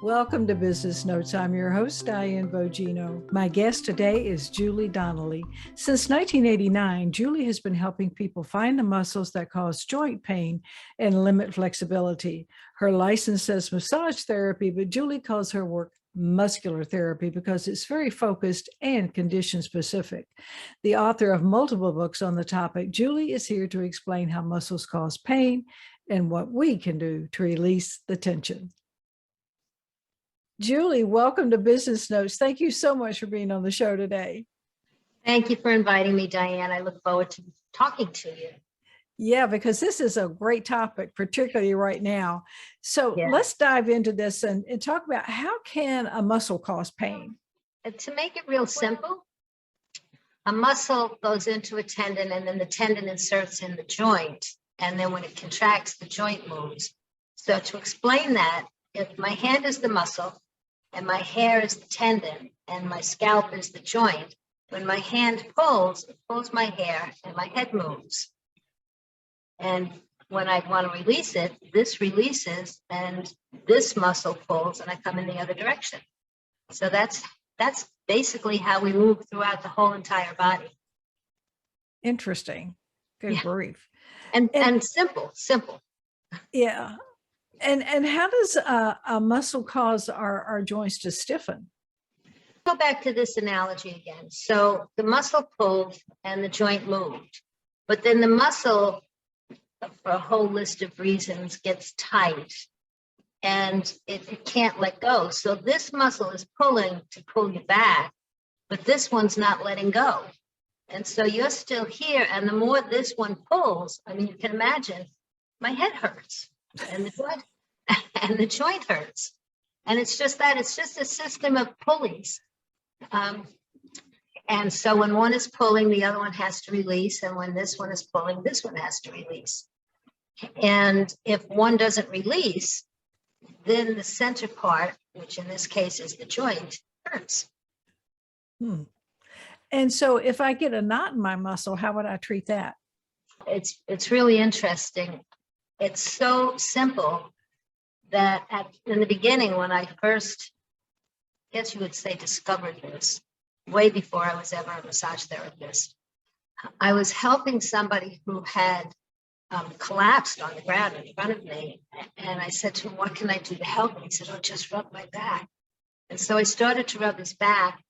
Welcome to Business Notes. I'm your host, Diane Bogino. My guest today is Julie Donnelly. Since 1989, Julie has been helping people find the muscles that cause joint pain and limit flexibility. Her license says massage therapy, but Julie calls her work muscular therapy because it's very focused and condition specific. The author of multiple books on the topic, Julie is here to explain how muscles cause pain and what we can do to release the tension. Julie, welcome to Business Notes. Thank you so much for being on the show today. Thank you for inviting me, Diane. I look forward to talking to you. Yeah, because this is a great topic, particularly right now. So let's dive into this and talk about how can a muscle cause pain? To make it real simple, a muscle goes into a tendon and then the tendon inserts in the joint. And then when it contracts, the joint moves. So to explain that, if my hand is the muscle and my hair is the tendon and my scalp is the joint, when my hand pulls, it pulls my hair and my head moves. And when I want to release it, this releases and this muscle pulls and I come in the other direction. So that's basically how we move throughout the whole entire body. Interesting. Good grief. And simple. Yeah. And how does a muscle cause our joints to stiffen? Go back to this analogy again. So the muscle pulled and the joint moved, but then the muscle, for a whole list of reasons, gets tight and it can't let go. So this muscle is pulling to pull you back, but this one's not letting go. And so you're still here. And the more this one pulls, I mean, you can imagine my head hurts and the joint hurts. And it's just a system of pulleys. And so when one is pulling, the other one has to release. And when this one is pulling, this one has to release. And if one doesn't release, then the center part, which in this case is the joint, hurts. And so if I get a knot in my muscle, how would I treat that? It's really interesting. It's so simple that in the beginning, when I first, I guess you would say, discovered this, way before I was ever a massage therapist, I was helping somebody who had collapsed on the ground in front of me. And I said to him, what can I do to help him? He said, oh, just rub my back. And so I started to rub his back,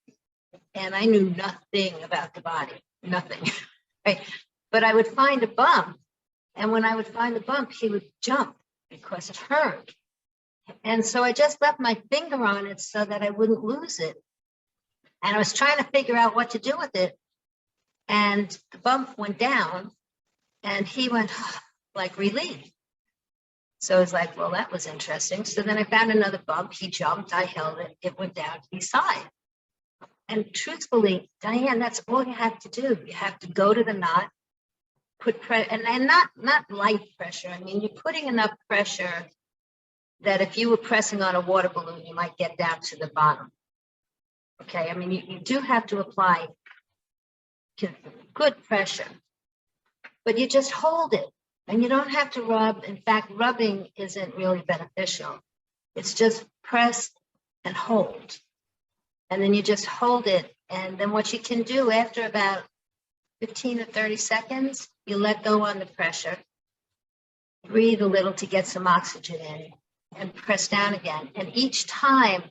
and I knew nothing about the body, nothing, right? But I would find a bump, and when I would find the bump, he would jump because it hurt. And so I just left my finger on it so that I wouldn't lose it. And I was trying to figure out what to do with it. And the bump went down and he went like relief. So I was like, well, that was interesting. So then I found another bump. He jumped, I held it, it went down to his side. And truthfully, Diane, that's all you have to do. You have to go to the knot, put pressure, and not light pressure. I mean, you're putting enough pressure that if you were pressing on a water balloon, you might get down to the bottom. Okay, I mean, you do have to apply good pressure, but you just hold it and you don't have to rub. In fact, rubbing isn't really beneficial. It's just press and hold. And then you just hold it. And then what you can do after about 15 or 30 seconds, you let go on the pressure, breathe a little to get some oxygen in, and press down again. And each time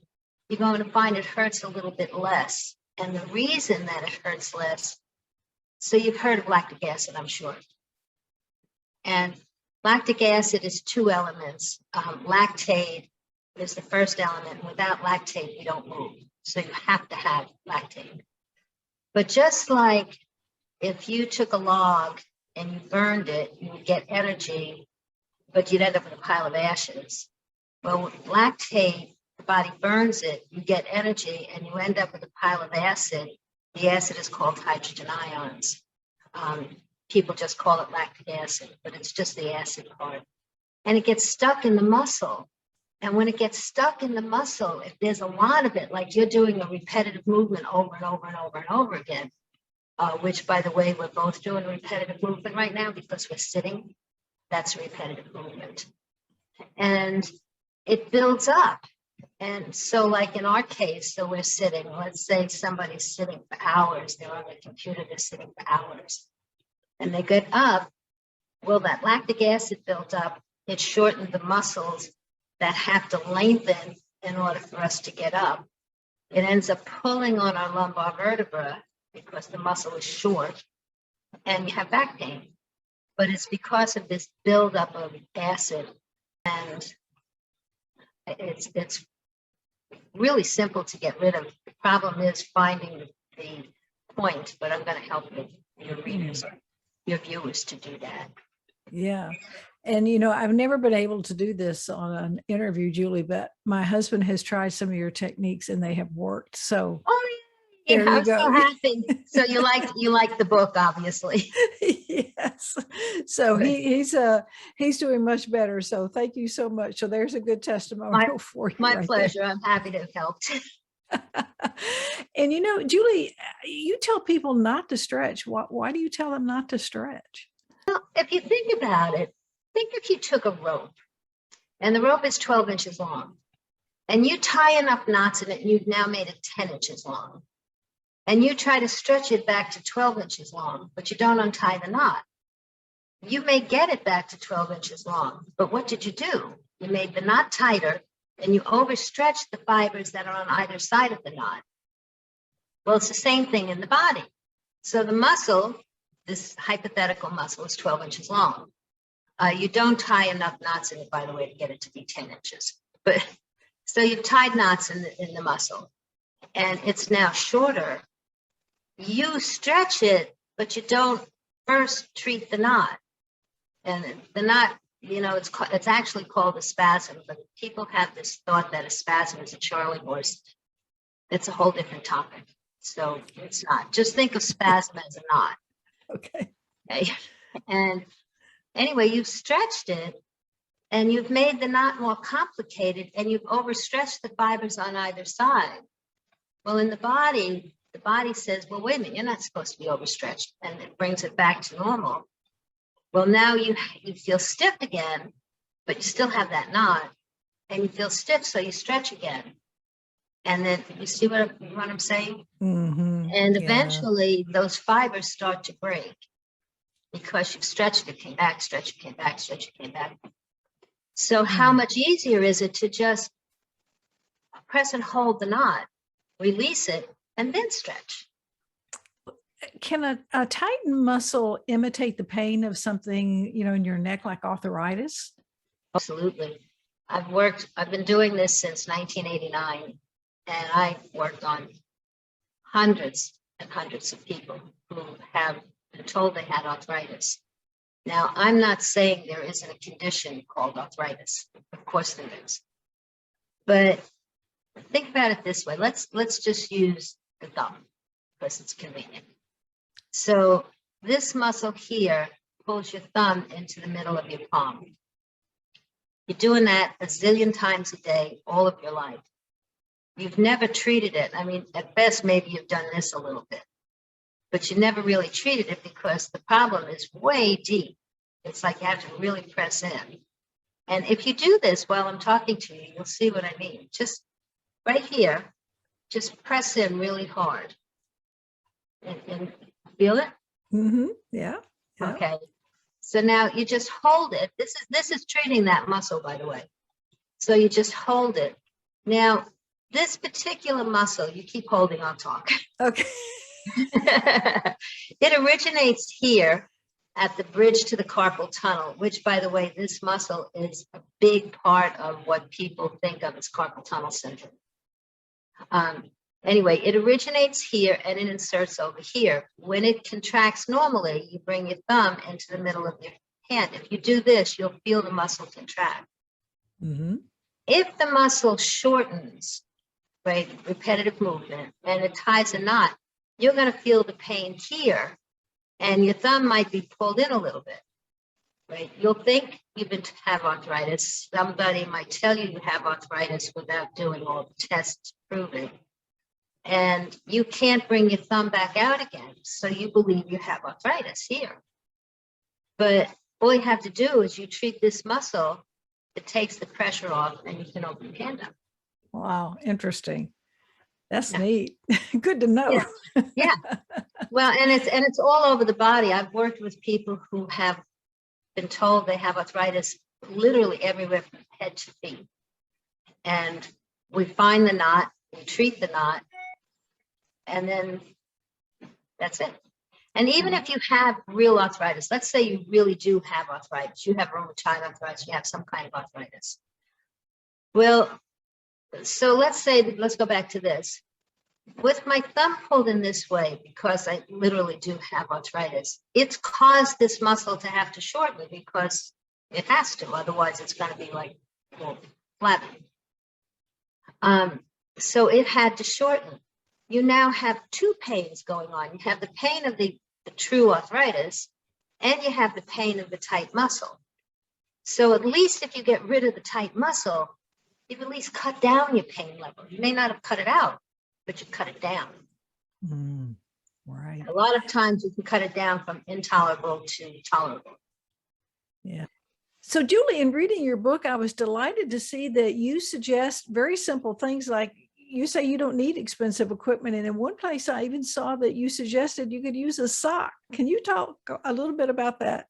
you're going to find it hurts a little bit less. And the reason that it hurts less, so you've heard of lactic acid, I'm sure. And lactic acid is two elements. Lactate is the first element. Without lactate, you don't move. So you have to have lactate. But just like if you took a log and you burned it, you would get energy, but you'd end up with a pile of ashes. Well, with lactate, the body burns it, you get energy, and you end up with a pile of acid. The acid is called hydrogen ions. People just call it lactic acid, but it's just the acid part. And it gets stuck in the muscle. And when it gets stuck in the muscle, if there's a lot of it, like you're doing a repetitive movement over and over and over and over again, which, by the way, we're both doing repetitive movement right now because we're sitting. That's repetitive movement. And it builds up. And so like in our case, so we're sitting, let's say somebody's sitting for hours, they're on the computer, they're sitting for hours, and they get up, well, that lactic acid built up, it shortened the muscles that have to lengthen in order for us to get up. It ends up pulling on our lumbar vertebra because the muscle is short, and you have back pain. But it's because of this buildup of acid, and it's really simple to get rid of. The problem is finding the point, but I'm going to help your readers, your viewers, to do that. Yeah. And, you know, I've never been able to do this on an interview, Julie, but my husband has tried some of your techniques and they have worked. So Oh, yeah, there you I'm go. so happy. So you like the book, obviously. Yes. So he's doing much better. So thank you so much. So there's a good testimonial for you. My right pleasure. there. I'm happy to have helped. And, you know, Julie, you tell people not to stretch. Why do you tell them not to stretch? If you think about it, think if you took a rope and the rope is 12 inches long and you tie enough knots in it and you've now made it 10 inches long and you try to stretch it back to 12 inches long, but you don't untie the knot. You may get it back to 12 inches long, but what did you do? You made the knot tighter and you overstretched the fibers that are on either side of the knot. Well, it's the same thing in the body. So the muscle, this hypothetical muscle, is 12 inches long. You don't tie enough knots in it, by the way, to get it to be 10 inches. But so you've tied knots in the muscle and it's now shorter. You stretch it, but you don't first treat the knot. And the knot, you know, it's actually called a spasm, but people have this thought that a spasm is a Charlie horse. It's a whole different topic. So it's not. Just think of spasm as a knot. Okay. And anyway, you've stretched it and you've made the knot more complicated and you've overstretched the fibers on either side. Well, in the body says, well, wait a minute, you're not supposed to be overstretched. And it brings it back to normal. Well, now you feel stiff again, but you still have that knot and you feel stiff, so you stretch again. And then you see what I'm saying? Mm-hmm. And eventually those fibers start to break because you've stretched it, came back, stretch it, came back, stretch it, came back. So how much easier is it to just press and hold the knot, release it, and then stretch? Can a tightened muscle imitate the pain of something, you know, in your neck, like arthritis? Absolutely. I've been doing this since 1989, and I've worked on hundreds and hundreds of people who have been told they had arthritis. Now, I'm not saying there isn't a condition called arthritis. Of course there is. But think about it this way. Let's just use the thumb because it's convenient. So this muscle here pulls your thumb into the middle of your palm. You're doing that a zillion times a day, all of your life. You've never treated it. I mean, at best, maybe you've done this a little bit, but you never really treated it because the problem is way deep. It's like you have to really press in. And if you do this while I'm talking to you, you'll see what I mean. Just right here, just press in really hard. And feel it? Mm-hmm. Yeah. Okay. So now you just hold it. This is treating that muscle, by the way. So you just hold it. Now, this particular muscle, you keep holding, I'll talk. Okay. It originates here at the bridge to the carpal tunnel, which, by the way, this muscle is a big part of what people think of as carpal tunnel syndrome. Anyway, it originates here and it inserts over here. When it contracts normally, you bring your thumb into the middle of your hand. If you do this, you'll feel the muscle contract. Mm-hmm. If the muscle shortens, right, repetitive movement, and it ties a knot, you're going to feel the pain here, and your thumb might be pulled in a little bit, right? You'll think you have arthritis. Somebody might tell you you have arthritis without doing all the tests to prove it. And you can't bring your thumb back out again, so you believe you have arthritis here. But all you have to do is you treat this muscle, it takes the pressure off, and you can open your hand up. Wow, interesting. That's Yeah. neat. Good to know. Yeah. Yeah. Well, and it's all over the body. I've worked with people who have been told they have arthritis literally everywhere from head to feet. And we find the knot, we treat the knot, and then that's it. And even if you have real arthritis, let's say you really do have arthritis, you have rheumatoid arthritis, you have some kind of arthritis. Well, so let's go back to this. With my thumb pulled in this way, because I literally do have arthritis, it's caused this muscle to have to shorten because it has to, otherwise it's going to be like flabby. So it had to shorten. You now have two pains going on. You have the pain of the true arthritis, and you have the pain of the tight muscle. So at least if you get rid of the tight muscle, you've at least cut down your pain level. You may not have cut it out, but you cut it down. Right. A lot of times you can cut it down from intolerable to tolerable. Yeah. So Julie, in reading your book, I was delighted to see that you suggest very simple things like you say you don't need expensive equipment. And in one place, I even saw that you suggested you could use a sock. Can you talk a little bit about that?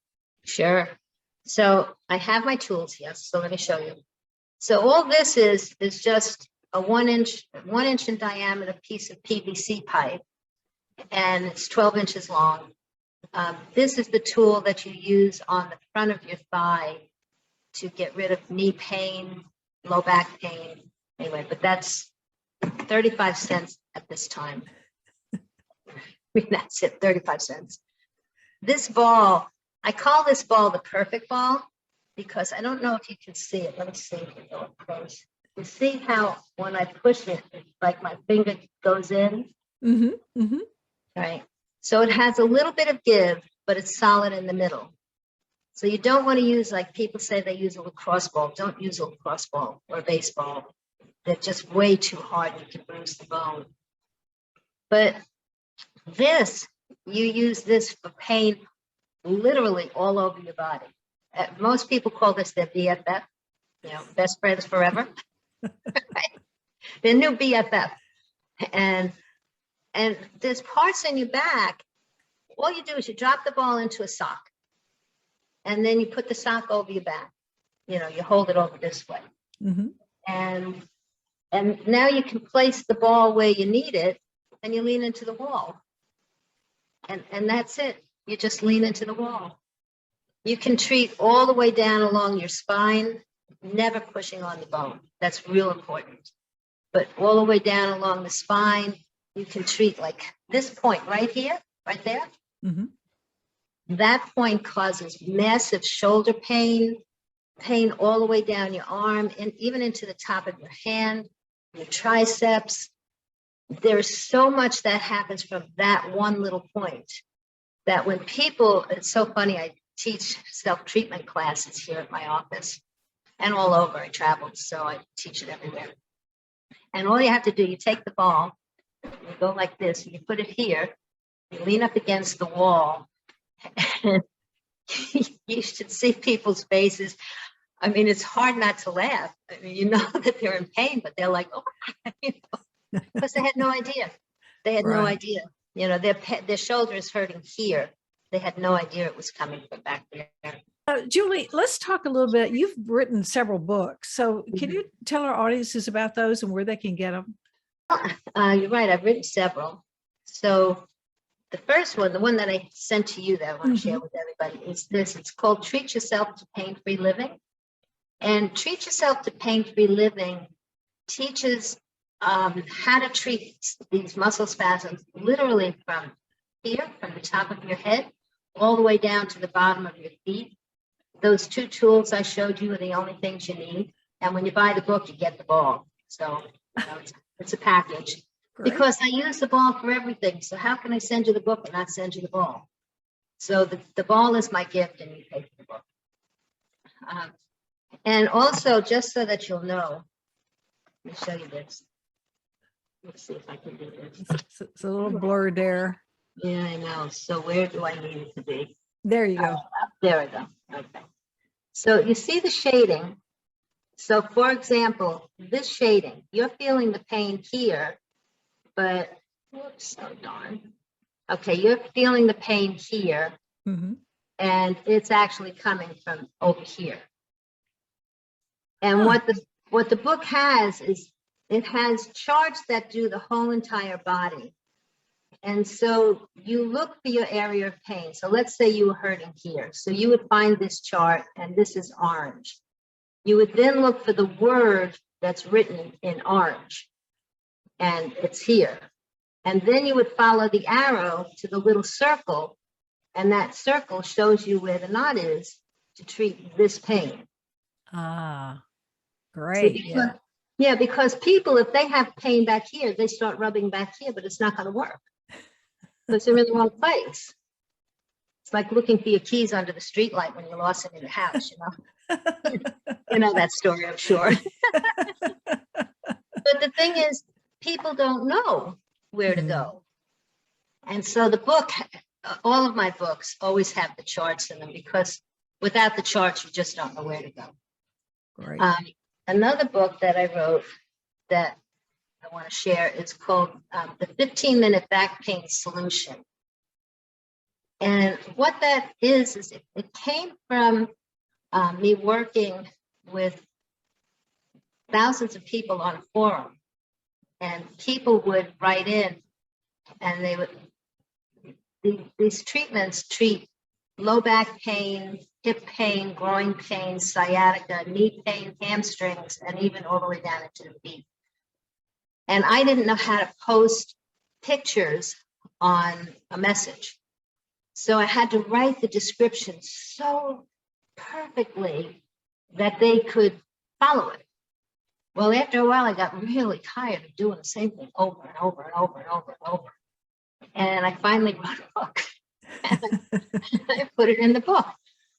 Sure. So I have my tools here. So let me show you. So all this is just a 1 inch in diameter piece of PVC pipe, and it's 12 inches long. This is the tool that you use on the front of your thigh to get rid of knee pain, low back pain. Anyway, but that's 35 cents at this time. I mean, that's it, 35 cents. This ball, I call this ball the perfect ball because I don't know if you can see it. Let me see if you go up close. You see how when I push it, it's like my finger goes in? Right. So it has a little bit of give, but it's solid in the middle. So you don't want to use, like people say they use a lacrosse ball. Don't use a lacrosse ball or a baseball. They're just way too hard. You can bruise the bone. But this, you use this for pain literally all over your body. Most people call this their BFF, best friends forever. Right? Their new BFF. And there's parts in your back. All you do is you drop the ball into a sock, and then you put the sock over your back. You hold it over this way. And now you can place the ball where you need it, and you lean into the wall. And that's it. You just lean into the wall. You can treat all the way down along your spine, never pushing on the bone. That's real important. But all the way down along the spine, you can treat like this point right here, right there. That point causes massive shoulder pain all the way down your arm, and even into the top of your hand, your triceps. There's so much that happens from that one little point that when people, it's so funny, I teach self-treatment classes here at my office and all over. I traveled, so I teach it everywhere. And all you have to do, you take the ball, you go like this, and you put it here, you lean up against the wall, and you should see people's faces. I mean, it's hard not to laugh. I mean, you know that they're in pain, but they're like, oh, because they had no idea. They had no idea. Their shoulder is hurting here. They had no idea it was coming from back there. Julie, let's talk a little bit. You've written several books. So can you tell our audiences about those and where they can get them? You're right. I've written several. So the first one, the one that I sent to you that I want to share with everybody, is this. It's called Treat Yourself to Pain-Free Living. And Treat Yourself to Pain-Free Living teaches how to treat these muscle spasms literally from here, from the top of your head, all the way down to the bottom of your feet. Those two tools I showed you are the only things you need. And when you buy the book, you get the ball. So it's a package. Great. Because I use the ball for everything. So how can I send you the book and not send you the ball? So the ball is my gift, and you pay for the book. And also, just so that you'll know, let me show you this. Let's see if I can do this. It's a little blurred there. Yeah, I know. So where do I need it to be? There you go. There we go. Okay. So you see the shading. So for example, this shading, you're feeling the pain here, but, whoops, oh darn. Okay, you're feeling the pain here, Mhm. and it's actually coming from over here. And Huh. what the book has is it has charts that do the whole entire body. And so you look for your area of pain. So let's say you were hurting here. So you would find this chart, and this is orange. You would then look for the word that's written in orange, and it's here. And then you would follow the arrow to the little circle, and that circle shows you where the knot is to treat this pain. Ah, See, great. because, Yeah. yeah, because people, if they have pain back here, they start rubbing back here, but it's not going to work because they're in the wrong place. It's like looking for your keys under the streetlight when you lost them in the house, you know. You know that story, I'm sure. But the thing is, people don't know where to go. And so the book, all of my books always have the charts in them, because without the charts, you just don't know where to go. Great. Another book that I wrote that I want to share is called The 15-Minute Back Pain Solution. And what that is it came from me working with thousands of people on a forum. And people would write in, and they would, these treatments treat low back pain, hip pain, groin pain, sciatica, knee pain, hamstrings, and even all the way down into the feet. And I didn't know how to post pictures on a message. So I had to write the description so perfectly that they could follow it. Well, after a while, I got really tired of doing the same thing over and over and over and over and over. And I finally wrote a book. And I put it in the book.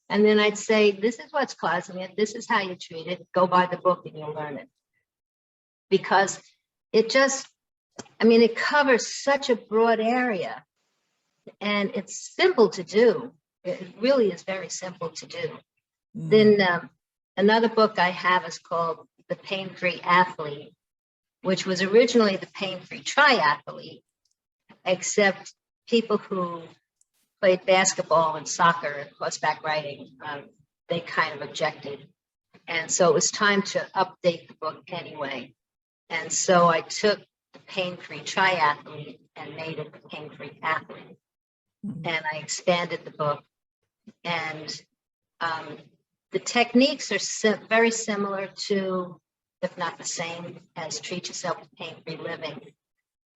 And then I'd say, this is what's causing it. This is how you treat it. Go buy the book and you'll learn it. Because it just, I mean, it covers such a broad area. And it's simple to do. It really is very simple to do. Then another book I have is called The Pain-Free Athlete, which was originally The Pain-Free Triathlete, except people who played basketball and soccer and horseback riding, they kind of objected. And so it was time to update the book anyway. And so I took The Pain-Free Triathlete and made it The Pain-Free Athlete. And I expanded the book. And the techniques are very similar to, if not the same, as Treat Yourself to Pain-Free Living.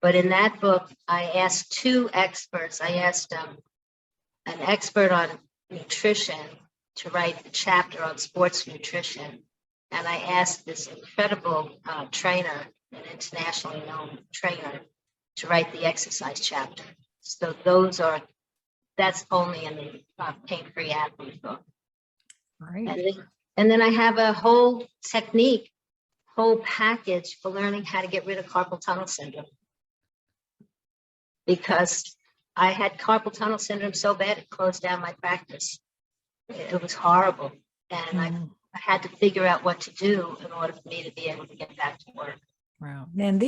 But in that book, I asked two experts. I asked an expert on nutrition to write the chapter on sports nutrition. And I asked this incredible trainer, an internationally known trainer, to write the exercise chapter. So that's only in the Pain-Free Athlete book. Right. And then I have a whole technique, whole package for learning how to get rid of carpal tunnel syndrome. Because I had carpal tunnel syndrome so bad it closed down my practice. It was horrible. And I had to figure out what to do in order for me to be able to get back to work. Wow. And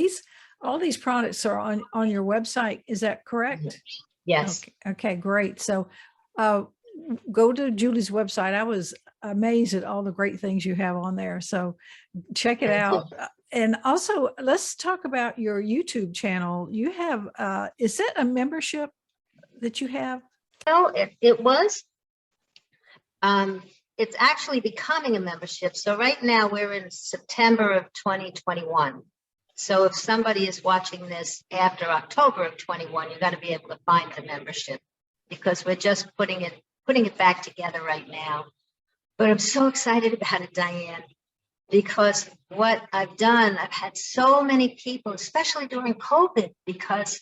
all these products are on your website. Is that correct? Yes. Okay, great. So go to Julie's website. I was amazed at all the great things you have on there. So check it out. And also, let's talk about your YouTube channel. You have, is that a membership that you have? No, it was. It's actually becoming a membership. So right now we're in September of 2021. So if somebody is watching this after October of 21, you got to be able to find the membership, because we're just putting it back together right now. But I'm so excited about it, Diane, because what I've done, I've had so many people, especially during COVID, because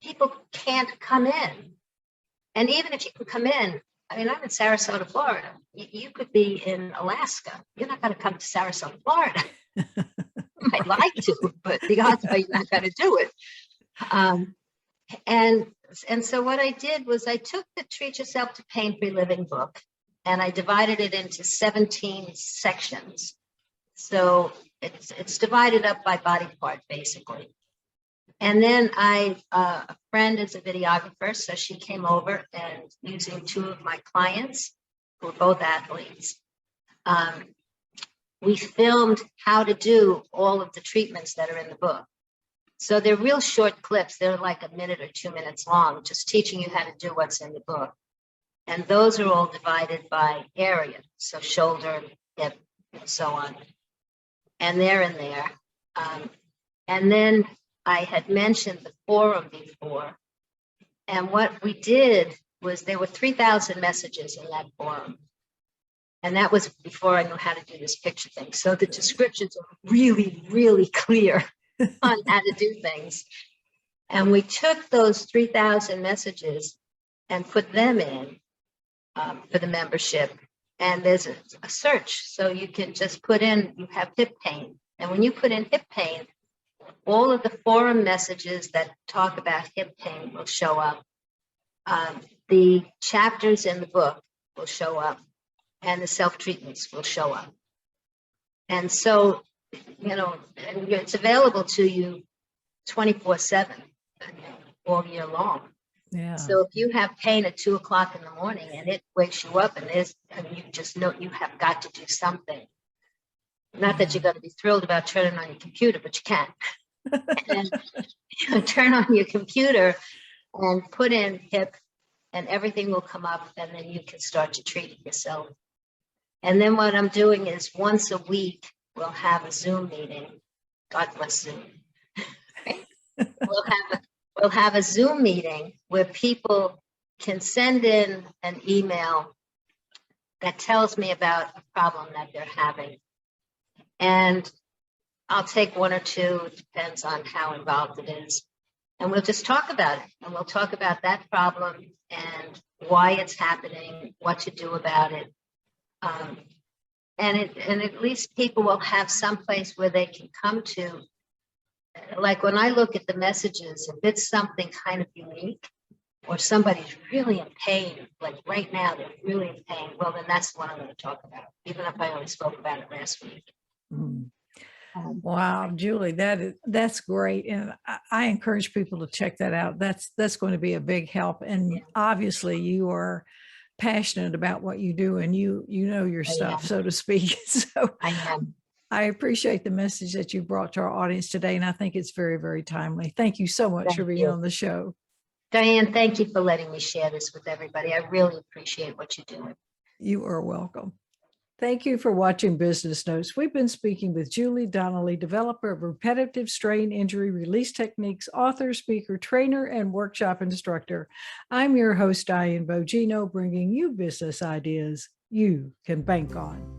people can't come in. And even if you can come in, I mean, I'm in Sarasota, Florida. You could be in Alaska. You're not going to come to Sarasota, Florida. I'd like to, but the odds are you're not going to do it. And so what I did was I took the Treat Yourself to Pain-Free Living book, and I divided it into 17 sections. So it's divided up by body part, basically. And then a friend is a videographer, so she came over and using two of my clients, who are both athletes, we filmed how to do all of the treatments that are in the book. So they're real short clips. They're like a minute or 2 minutes long, just teaching you how to do what's in the book. And those are all divided by area, so shoulder, hip, and so on. And they're in there. And then I had mentioned the forum before. And what we did was there were 3,000 messages in that forum. And that was before I knew how to do this picture thing. So the descriptions are really, really clear on how to do things. And we took those 3,000 messages and put them in for the membership. And there's a search. So you can just put in, you have hip pain. And when you put in hip pain, all of the forum messages that talk about hip pain will show up. The chapters in the book will show up. And the self-treatments will show up. And so, and it's available to you 24/7, all year long. Yeah. So if you have pain at 2 o'clock in the morning and it wakes you up and you just know you have got to do something. Not that you're going to be thrilled about turning on your computer, but you can. And turn on your computer and put in hip and everything will come up and then you can start to treat it yourself. And then what I'm doing is once a week, we'll have a Zoom meeting. God bless Zoom. We'll have a Zoom meeting where people can send in an email that tells me about a problem that they're having. And I'll take one or two, it depends on how involved it is. And we'll just talk about it. And we'll talk about that problem and why it's happening, what to do about it. And at least people will have some place where they can come to. Like when I look at the messages, if it's something kind of unique or somebody's really in pain, like right now they're really in pain, well, then that's the one I'm going to talk about, even if I only spoke about it last week. Mm. Wow, Julie, that's great. And I encourage people to check that out. That's going to be a big help. And obviously you are passionate about what you do and you know your stuff, so to speak. So I am. I appreciate the message that you brought to our audience today. And I think it's very, very timely. Thank you so much for being on the show. Diane, thank you for letting me share this with everybody. I really appreciate what you're doing. You are welcome. Thank you for watching Business Notes. We've been speaking with Julie Donnelly, developer of repetitive strain injury release techniques, author, speaker, trainer, and workshop instructor. I'm your host, Diane Bogino, bringing you business ideas you can bank on.